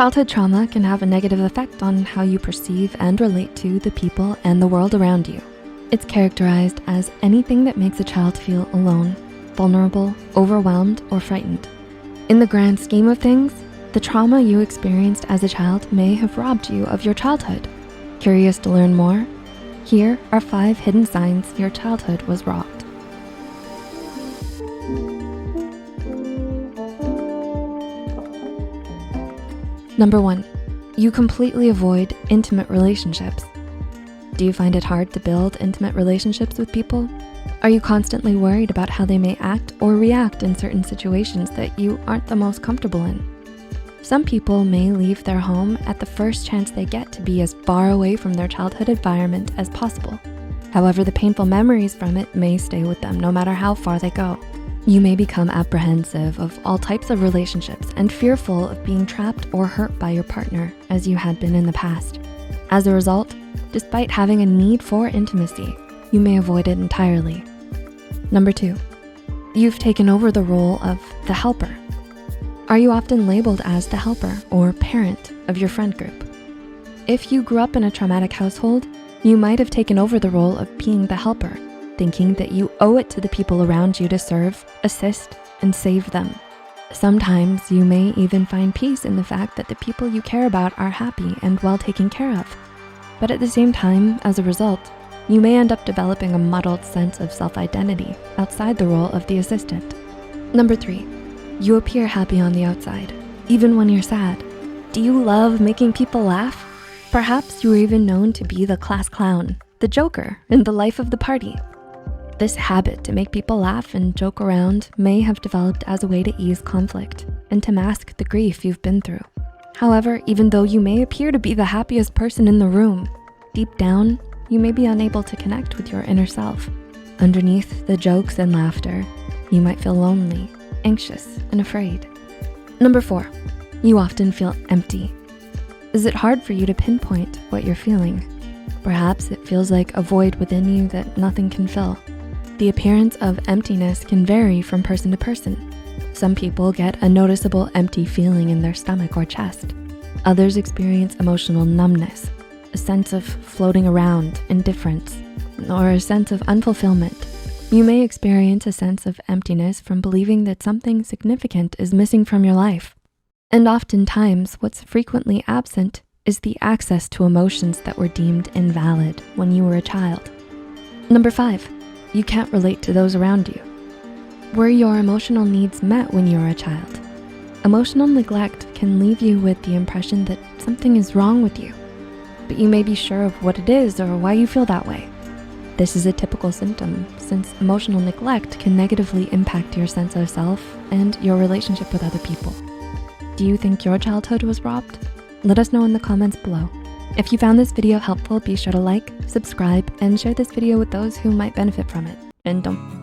Childhood trauma can have a negative effect on how you perceive and relate to the people and the world around you. It's characterized as anything that makes a child feel alone, vulnerable, overwhelmed, or frightened. In the grand scheme of things, the trauma you experienced as a child may have robbed you of your childhood. Curious to learn more? Here are 5 hidden signs your childhood was robbed. Number 1, you completely avoid intimate relationships. Do you find it hard to build intimate relationships with people? Are you constantly worried about how they may act or react in certain situations that you aren't the most comfortable in? Some people may leave their home at the first chance they get to be as far away from their childhood environment as possible. However, the painful memories from it may stay with them no matter how far they go. You may become apprehensive of all types of relationships and fearful of being trapped or hurt by your partner as you had been in the past. As a result, despite having a need for intimacy, you may avoid it entirely. Number 2, you've taken over the role of the helper. Are you often labeled as the helper or parent of your friend group? If you grew up in a traumatic household, you might have taken over the role of being the helper, thinking that you owe it to the people around you to serve, assist, and save them. Sometimes you may even find peace in the fact that the people you care about are happy and well taken care of. But at the same time, as a result, you may end up developing a muddled sense of self-identity outside the role of the assistant. Number 3, you appear happy on the outside, even when you're sad. Do you love making people laugh? Perhaps you were even known to be the class clown, the joker in the life of the party. This habit to make people laugh and joke around may have developed as a way to ease conflict and to mask the grief you've been through. However, even though you may appear to be the happiest person in the room, deep down, you may be unable to connect with your inner self. Underneath the jokes and laughter, you might feel lonely, anxious, and afraid. Number 4, you often feel empty. Is it hard for you to pinpoint what you're feeling? Perhaps it feels like a void within you that nothing can fill. The appearance of emptiness can vary from person to person. Some people get a noticeable empty feeling in their stomach or chest. Others experience emotional numbness, a sense of floating around, indifference, or a sense of unfulfillment. You may experience a sense of emptiness from believing that something significant is missing from your life. And oftentimes, what's frequently absent is the access to emotions that were deemed invalid when you were a child. Number 5, you can't relate to those around you. Were your emotional needs met when you were a child? Emotional neglect can leave you with the impression that something is wrong with you, but you may be sure of what it is or why you feel that way. This is a typical symptom since emotional neglect can negatively impact your sense of self and your relationship with other people. Do you think your childhood was robbed? Let us know in the comments below. If you found this video helpful, be sure to like, subscribe, and share this video with those who might benefit from it. And don't